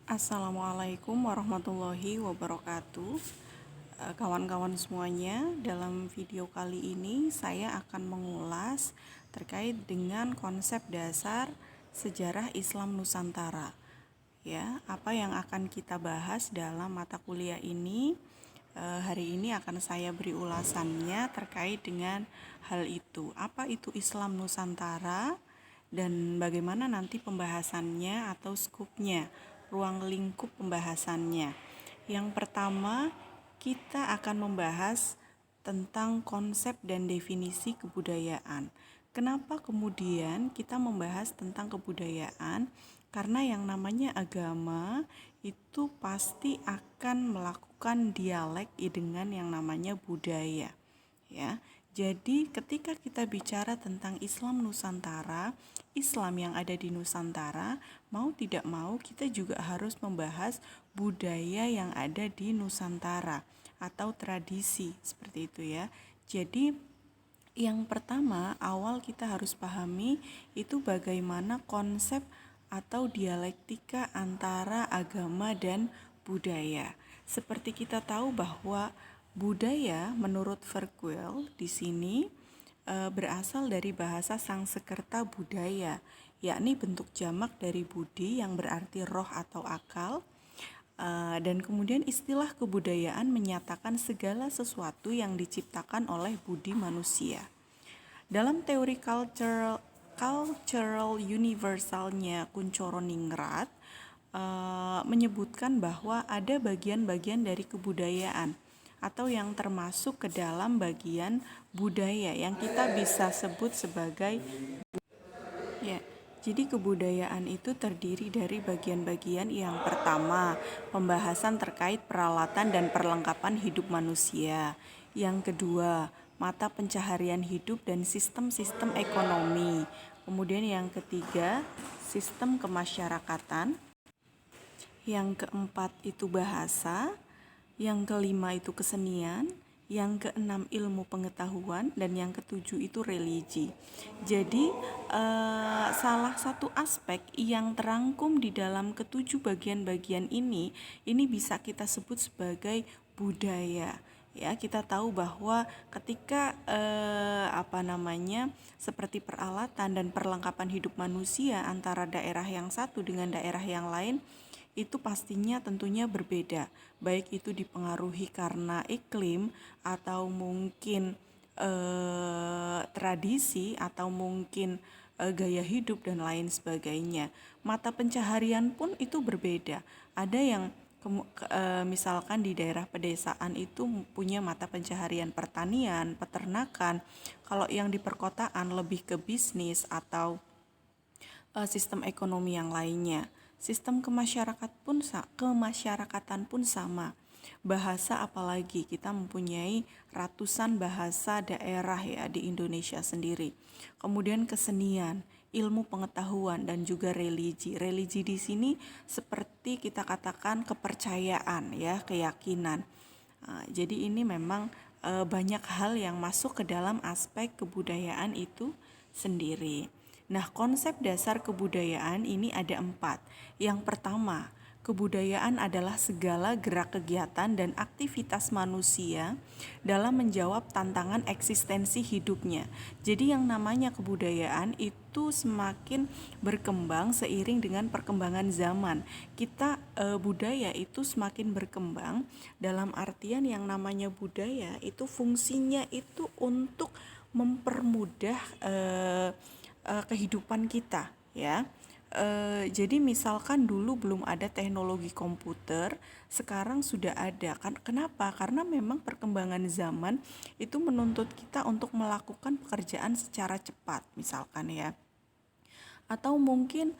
Assalamualaikum warahmatullahi wabarakatuh. Kawan-kawan semuanya, dalam video kali ini saya akan mengulas terkait dengan konsep dasar sejarah Islam Nusantara. Ya, apa yang akan kita bahas dalam mata kuliah ini? Hari ini akan saya beri ulasannya terkait dengan hal itu. Apa itu Islam Nusantara? Dan bagaimana nanti pembahasannya atau skupnya, ruang lingkup pembahasannya. Yang pertama, kita akan membahas tentang konsep dan definisi kebudayaan. Kenapa kemudian kita membahas tentang kebudayaan? Karena yang namanya agama itu pasti akan melakukan dialek dengan yang namanya budaya. Ya, jadi ketika kita bicara tentang Islam Nusantara, Islam yang ada di Nusantara, mau tidak mau kita juga harus membahas budaya yang ada di Nusantara atau tradisi seperti itu ya. Jadi yang pertama awal kita harus pahami itu bagaimana konsep atau dialektika antara agama dan budaya. Seperti kita tahu bahwa budaya menurut Verkuil di sini berasal dari bahasa Sangsekerta budaya, yakni bentuk jamak dari budi yang berarti roh atau akal. Dan kemudian istilah kebudayaan menyatakan segala sesuatu yang diciptakan oleh budi manusia. Dalam teori cultural universalnya Kuncoro Ningrat menyebutkan bahwa ada bagian-bagian dari kebudayaan atau yang termasuk ke dalam bagian budaya yang kita bisa sebut sebagai ya. Jadi kebudayaan itu terdiri dari bagian-bagian yang pertama, pembahasan terkait peralatan dan perlengkapan hidup manusia. Yang kedua, mata pencaharian hidup dan sistem-sistem ekonomi. Kemudian yang ketiga, sistem kemasyarakatan. Yang keempat itu bahasa, yang kelima itu kesenian, yang keenam ilmu pengetahuan, dan yang ketujuh itu religi. Jadi salah satu aspek yang terangkum di dalam ketujuh bagian-bagian ini bisa kita sebut sebagai budaya. Ya, kita tahu bahwa ketika seperti peralatan dan perlengkapan hidup manusia antara daerah yang satu dengan daerah yang lain itu pastinya tentunya berbeda, baik itu dipengaruhi karena iklim atau mungkin tradisi atau mungkin gaya hidup dan lain sebagainya. Mata pencaharian pun itu berbeda. Ada yang misalkan di daerah pedesaan itu punya mata pencaharian pertanian, peternakan. Kalau yang di perkotaan lebih ke bisnis atau sistem ekonomi yang lainnya. Sistem kemasyarakatan pun sama. Bahasa apalagi kita mempunyai ratusan bahasa daerah ya di Indonesia sendiri. Kemudian kesenian, ilmu pengetahuan dan juga religi. Religi di sini seperti kita katakan kepercayaan ya, keyakinan. Jadi ini memang banyak hal yang masuk ke dalam aspek kebudayaan itu sendiri. Nah, konsep dasar kebudayaan ini ada 4. Yang pertama, kebudayaan adalah segala gerak kegiatan dan aktivitas manusia dalam menjawab tantangan eksistensi hidupnya. Jadi yang namanya kebudayaan itu semakin berkembang seiring dengan perkembangan zaman. Kita budaya itu semakin berkembang dalam artian yang namanya budaya itu fungsinya itu untuk mempermudah kehidupan kita ya. Jadi misalkan dulu belum ada teknologi komputer, sekarang sudah ada kan? Kenapa? Karena memang perkembangan zaman itu menuntut kita untuk melakukan pekerjaan secara cepat, misalkan ya. Atau mungkin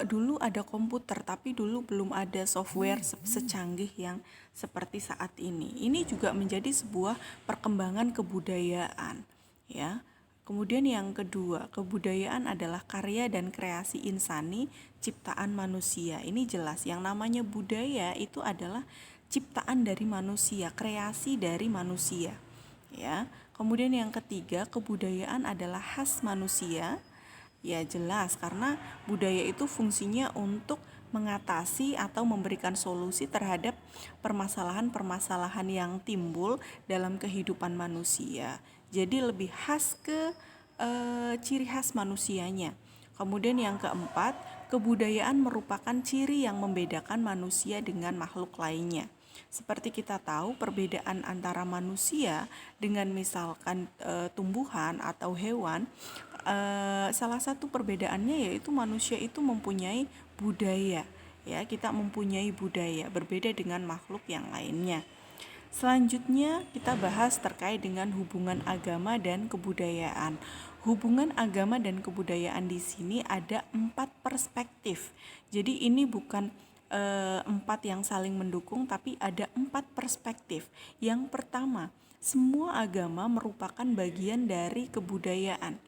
dulu ada komputer, tapi dulu belum ada software secanggih yang seperti saat ini. Ini juga menjadi sebuah perkembangan kebudayaan, ya. Kemudian yang kedua, kebudayaan adalah karya dan kreasi insani ciptaan manusia. Ini jelas yang namanya budaya itu adalah ciptaan dari manusia, kreasi dari manusia. Ya. Kemudian yang ketiga, kebudayaan adalah khas manusia. Ya jelas karena budaya itu fungsinya untuk mengatasi atau memberikan solusi terhadap permasalahan-permasalahan yang timbul dalam kehidupan manusia. Jadi lebih khas ke ciri khas manusianya. Kemudian yang keempat, kebudayaan merupakan ciri yang membedakan manusia dengan makhluk lainnya. Seperti kita tahu, perbedaan antara manusia dengan misalkan tumbuhan atau hewan, salah satu perbedaannya yaitu manusia itu mempunyai budaya. Ya, kita mempunyai budaya berbeda dengan makhluk yang lainnya. Selanjutnya kita bahas terkait dengan hubungan agama dan kebudayaan. Hubungan agama dan kebudayaan di sini ada 4 perspektif. Jadi ini bukan 4 yang saling mendukung, tapi ada 4 perspektif. Yang pertama, semua agama merupakan bagian dari kebudayaan.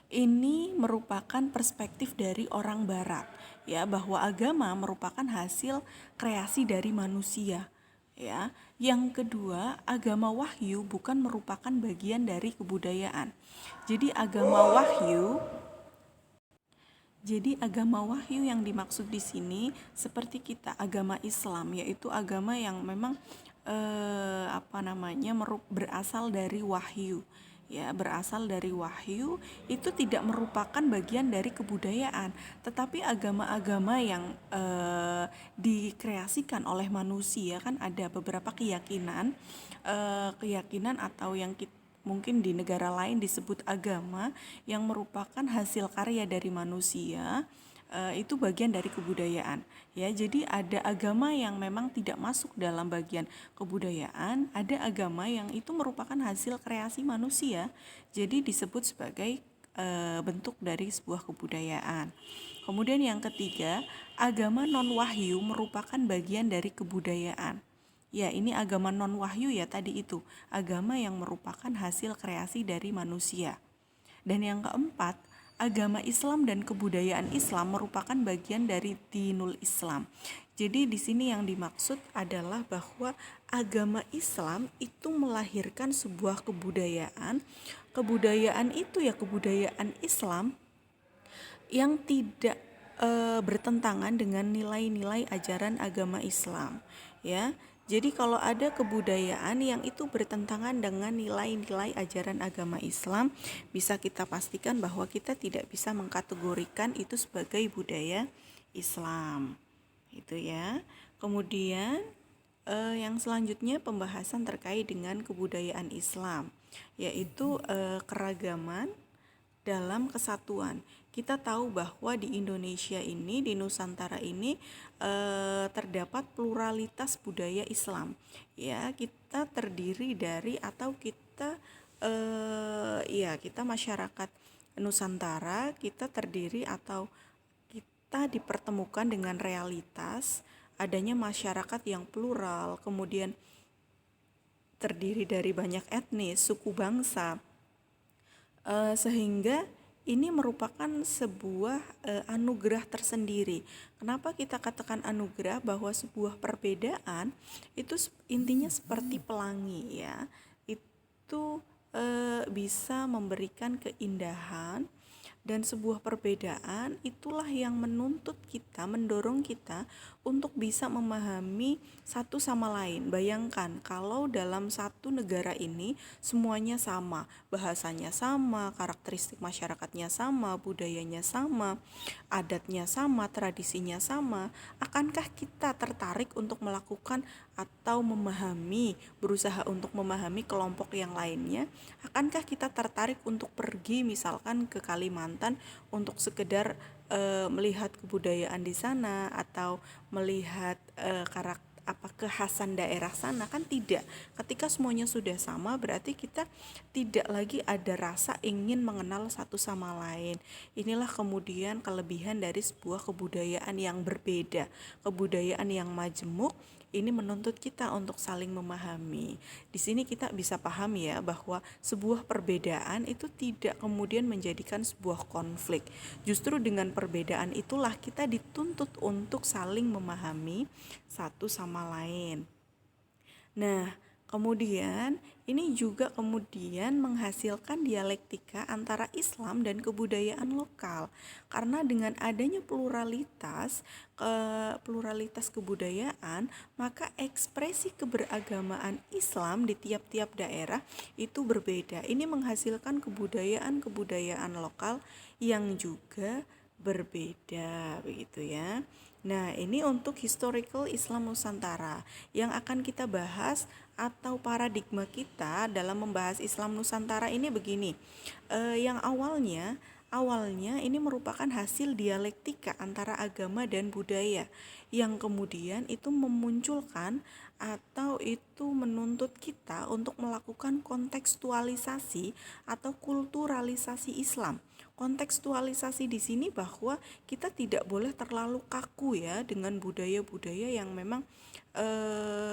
Ini merupakan perspektif dari orang barat, ya, bahwa agama merupakan hasil kreasi dari manusia. Ya, yang kedua, agama wahyu bukan merupakan bagian dari kebudayaan. Jadi agama wahyu yang dimaksud di sini seperti kita agama Islam, yaitu agama yang memang berasal dari wahyu. Ya, berasal dari wahyu itu tidak merupakan bagian dari kebudayaan, tetapi agama-agama yang dikreasikan oleh manusia, kan ada beberapa keyakinan atau yang mungkin di negara lain disebut agama yang merupakan hasil karya dari manusia. Itu bagian dari kebudayaan, ya. Jadi ada agama yang memang tidak masuk dalam bagian kebudayaan, ada agama yang itu merupakan hasil kreasi manusia, jadi disebut sebagai bentuk dari sebuah kebudayaan. Kemudian yang ketiga, agama non wahyu merupakan bagian dari kebudayaan. Ya, ini agama non wahyu, ya, tadi itu agama yang merupakan hasil kreasi dari manusia. Dan yang keempat, agama Islam dan kebudayaan Islam merupakan bagian dari dinul Islam. Jadi di sini yang dimaksud adalah bahwa agama Islam itu melahirkan sebuah kebudayaan. Kebudayaan itu ya kebudayaan Islam yang tidak bertentangan dengan nilai-nilai ajaran agama Islam, ya. Jadi kalau ada kebudayaan yang itu bertentangan dengan nilai-nilai ajaran agama Islam, bisa kita pastikan bahwa kita tidak bisa mengkategorikan itu sebagai budaya Islam. Itu ya. Kemudian yang selanjutnya pembahasan terkait dengan kebudayaan Islam, yaitu keragaman dalam kesatuan. Kita tahu bahwa di Indonesia ini, di Nusantara ini terdapat pluralitas budaya Islam. Ya, kita terdiri dari atau kita kita masyarakat Nusantara, kita terdiri atau kita dipertemukan dengan realitas adanya masyarakat yang plural, kemudian terdiri dari banyak etnis, suku bangsa, sehingga ini merupakan sebuah anugerah tersendiri. Kenapa kita katakan anugerah? Bahwa sebuah perbedaan itu intinya seperti pelangi, ya. Itu bisa memberikan keindahan, dan sebuah perbedaan itulah yang menuntut kita, mendorong kita untuk bisa memahami satu sama lain. Bayangkan kalau dalam satu negara ini semuanya sama, bahasanya sama, karakteristik masyarakatnya sama, budayanya sama, adatnya sama, tradisinya sama, akankah kita tertarik untuk melakukan atau berusaha untuk memahami kelompok yang lainnya? Akankah kita tertarik untuk pergi misalkan ke Kalimantan untuk sekedar melihat kebudayaan di sana atau melihat kekhasan daerah sana? Kan tidak. Ketika semuanya sudah sama, berarti kita tidak lagi ada rasa ingin mengenal satu sama lain. Inilah kemudian kelebihan dari sebuah kebudayaan yang berbeda, kebudayaan yang majemuk. Ini menuntut kita untuk saling memahami. Di sini kita bisa paham, ya, bahwa sebuah perbedaan itu tidak kemudian menjadikan sebuah konflik. Justru dengan perbedaan itulah kita dituntut untuk saling memahami satu sama lain. Nah, Kemudian ini juga kemudian menghasilkan dialektika antara Islam dan kebudayaan lokal. Karena dengan adanya pluralitas kebudayaan, maka ekspresi keberagamaan Islam di tiap-tiap daerah itu berbeda. Ini menghasilkan kebudayaan-kebudayaan lokal yang juga berbeda, begitu ya. Nah, ini untuk historical Islam Nusantara. Yang akan kita bahas atau paradigma kita dalam membahas Islam Nusantara ini begini. Yang awalnya ini merupakan hasil dialektika antara agama dan budaya yang kemudian itu memunculkan atau itu menuntut kita untuk melakukan kontekstualisasi atau kulturalisasi Islam. Kontekstualisasi di sini bahwa kita tidak boleh terlalu kaku ya dengan budaya-budaya yang memang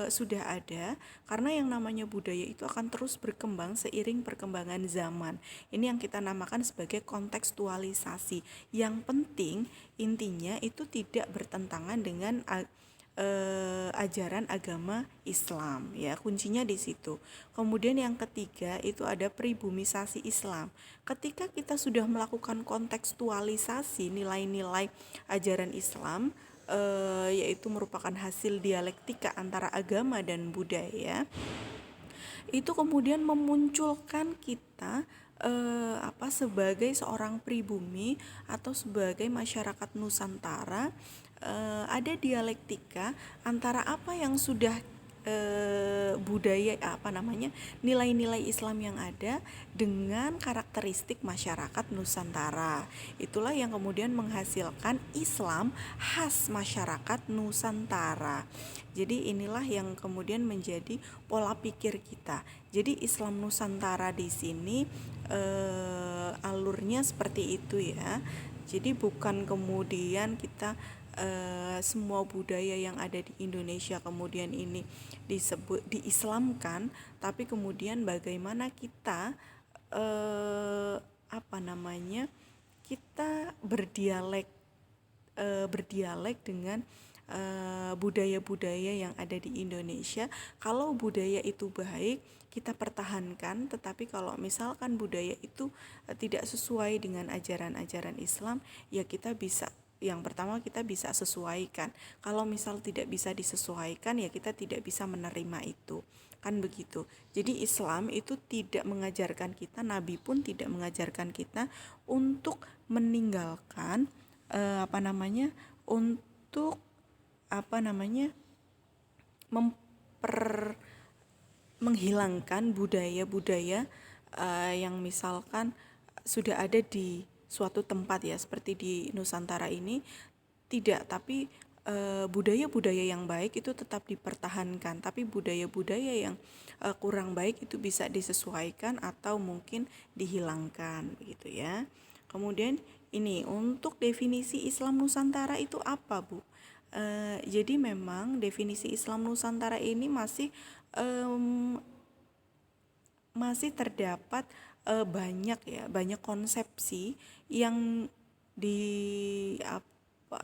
sudah ada, karena yang namanya budaya itu akan terus berkembang seiring perkembangan zaman. Ini yang kita namakan sebagai kontekstualisasi. Yang penting intinya itu tidak bertentangan dengan ajaran agama Islam ya, kuncinya di situ. Kemudian yang ketiga itu ada pribumisasi Islam. Ketika kita sudah melakukan kontekstualisasi nilai-nilai ajaran Islam, yaitu merupakan hasil dialektika antara agama dan budaya, itu kemudian memunculkan kita sebagai seorang pribumi atau sebagai masyarakat Nusantara. Ada dialektika antara apa yang sudah budaya nilai-nilai Islam yang ada dengan karakteristik masyarakat Nusantara. Itulah yang kemudian menghasilkan Islam khas masyarakat Nusantara. Jadi inilah yang kemudian menjadi pola pikir kita. Jadi Islam Nusantara di sini alurnya seperti itu ya. Jadi bukan kemudian kita semua budaya yang ada di Indonesia kemudian ini disebut diislamkan, tapi kemudian bagaimana kita kita berdialek dengan budaya-budaya yang ada di Indonesia. Kalau budaya itu baik, kita pertahankan, tetapi kalau misalkan budaya itu tidak sesuai dengan ajaran-ajaran Islam, ya yang pertama kita bisa sesuaikan. Kalau misal tidak bisa disesuaikan, ya kita tidak bisa menerima itu. Kan begitu. Jadi Islam itu tidak mengajarkan kita, Nabi pun tidak mengajarkan kita untuk meninggalkan menghilangkan budaya-budaya yang misalkan sudah ada di suatu tempat ya, seperti di Nusantara ini tidak, tapi budaya-budaya yang baik itu tetap dipertahankan, tapi budaya-budaya yang kurang baik itu bisa disesuaikan atau mungkin dihilangkan begitu ya. Kemudian ini untuk definisi Islam Nusantara itu apa, Bu? Jadi memang definisi Islam Nusantara ini masih terdapat banyak konsepsi yang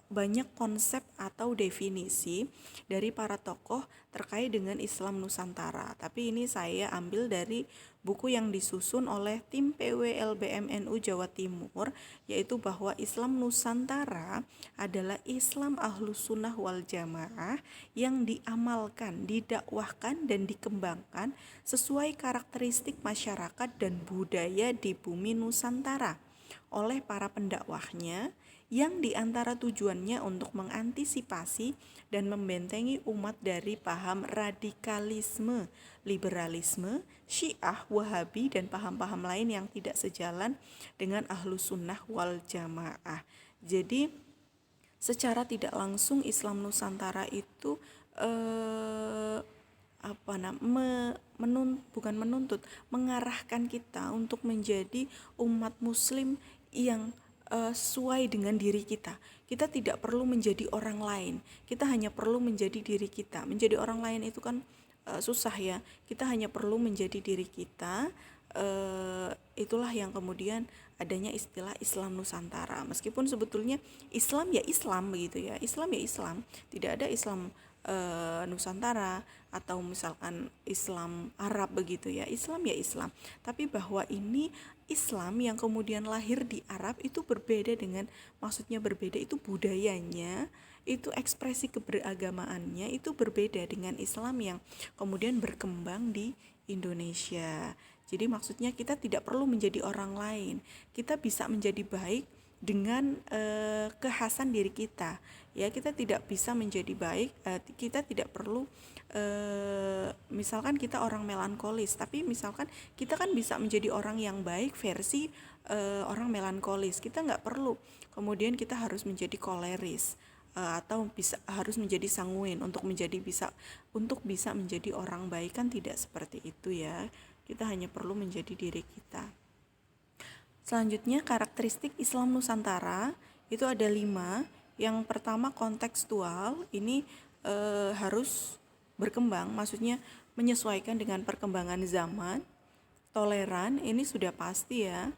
banyak konsep atau definisi dari para tokoh terkait dengan Islam Nusantara. Tapi ini saya ambil dari buku yang disusun oleh tim PWLBMNU Jawa Timur, yaitu bahwa Islam Nusantara adalah Islam Ahlus Sunnah wal Jamaah yang diamalkan, didakwahkan, dan dikembangkan sesuai karakteristik masyarakat dan budaya di bumi Nusantara oleh para pendakwahnya, yang diantara tujuannya untuk mengantisipasi dan membentengi umat dari paham radikalisme, liberalisme, Syiah, Wahabi, dan paham-paham lain yang tidak sejalan dengan Ahlus Sunnah wal Jamaah. Jadi secara tidak langsung Islam Nusantara itu mengarahkan kita untuk menjadi umat muslim yang sesuai dengan diri kita. Kita tidak perlu menjadi orang lain, kita hanya perlu menjadi diri kita. Menjadi orang lain itu kan susah ya. Kita hanya perlu menjadi diri kita. Itulah yang kemudian adanya istilah Islam Nusantara. Meskipun sebetulnya Islam ya Islam begitu ya. Islam ya Islam. Tidak ada Islam Nusantara atau misalkan Islam Arab begitu ya. Islam ya Islam. Tapi bahwa ini Islam yang kemudian lahir di Arab itu berbeda dengan, maksudnya berbeda itu budayanya, itu ekspresi keberagamaannya itu berbeda dengan Islam yang kemudian berkembang di Indonesia. Jadi maksudnya kita tidak perlu menjadi orang lain. Kita bisa menjadi baik dengan kekhasan diri kita. Ya, kita tidak bisa menjadi baik, kita tidak perlu misalkan kita orang melankolis, tapi misalkan kita kan bisa menjadi orang yang baik versi orang melankolis. Kita nggak perlu kemudian kita harus menjadi koleris, atau harus menjadi sanguin untuk bisa menjadi orang baik, kan tidak seperti itu ya. Kita hanya perlu menjadi diri kita. Selanjutnya, karakteristik Islam Nusantara itu ada 5. Yang pertama, kontekstual. Ini harus berkembang, maksudnya menyesuaikan dengan perkembangan zaman. Toleran, ini sudah pasti ya.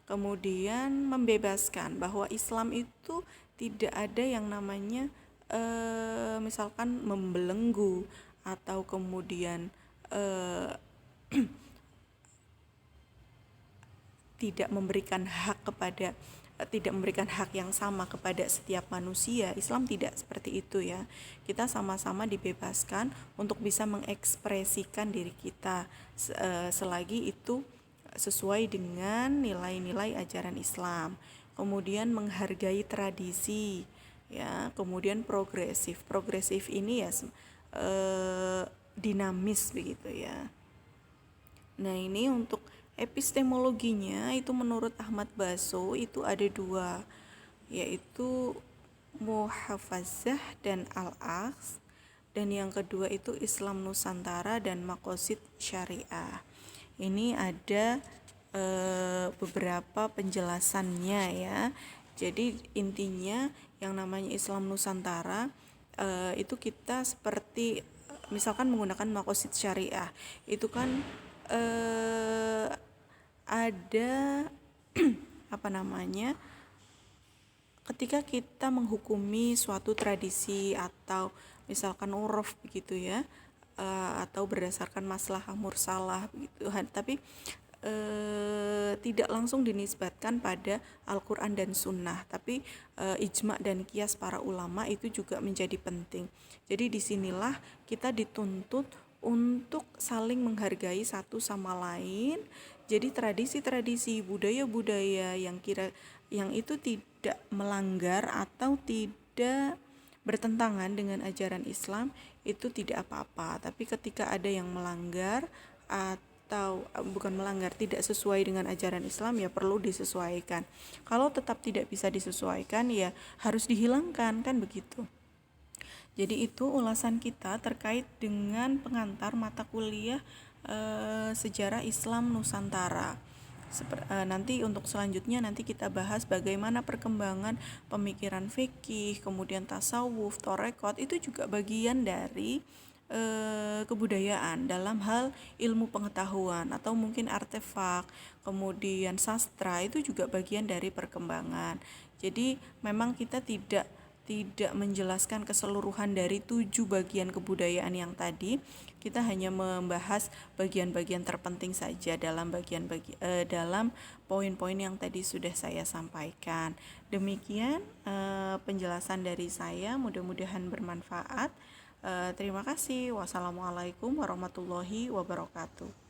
Kemudian membebaskan, bahwa Islam itu tidak ada yang namanya misalkan membelenggu atau kemudian tidak memberikan hak yang sama kepada setiap manusia. Islam tidak seperti itu ya. Kita sama-sama dibebaskan untuk bisa mengekspresikan diri kita selagi itu sesuai dengan nilai-nilai ajaran Islam. Kemudian menghargai tradisi ya, kemudian progresif ini ya dinamis begitu ya. Nah, ini untuk epistemologinya itu menurut Ahmad Baso itu ada 2, yaitu Muhafazah dan Al-Aqs, dan yang kedua itu Islam Nusantara dan Maqasid Syariah. Ini ada beberapa penjelasannya ya. Jadi intinya yang namanya Islam Nusantara itu kita seperti misalkan menggunakan Maqasid Syariah, itu kan ada apa namanya, ketika kita menghukumi suatu tradisi atau misalkan uruf begitu ya, atau berdasarkan maslahah mursalah begitu, tapi tidak langsung dinisbatkan pada Al-Quran dan Sunnah, tapi ijma dan qiyas para ulama itu juga menjadi penting. Jadi disinilah kita dituntut untuk saling menghargai satu sama lain. Jadi tradisi-tradisi, budaya-budaya yang itu tidak melanggar atau tidak bertentangan dengan ajaran Islam itu tidak apa-apa. Tapi ketika ada yang melanggar atau bukan melanggar, tidak sesuai dengan ajaran Islam, ya perlu disesuaikan. Kalau tetap tidak bisa disesuaikan, ya harus dihilangkan, kan begitu. Jadi itu ulasan kita terkait dengan pengantar mata kuliah sejarah Islam Nusantara. Nanti untuk selanjutnya nanti kita bahas bagaimana perkembangan pemikiran fikih, kemudian tasawuf, torekot, itu juga bagian dari kebudayaan dalam hal ilmu pengetahuan atau mungkin artefak, kemudian sastra, itu juga bagian dari perkembangan. Jadi memang kita tidak menjelaskan keseluruhan dari 7 bagian kebudayaan yang tadi. Kita hanya membahas bagian-bagian terpenting saja dalam dalam poin-poin yang tadi sudah saya sampaikan. Demikian penjelasan dari saya, mudah-mudahan bermanfaat. Terima kasih. Wassalamualaikum warahmatullahi wabarakatuh.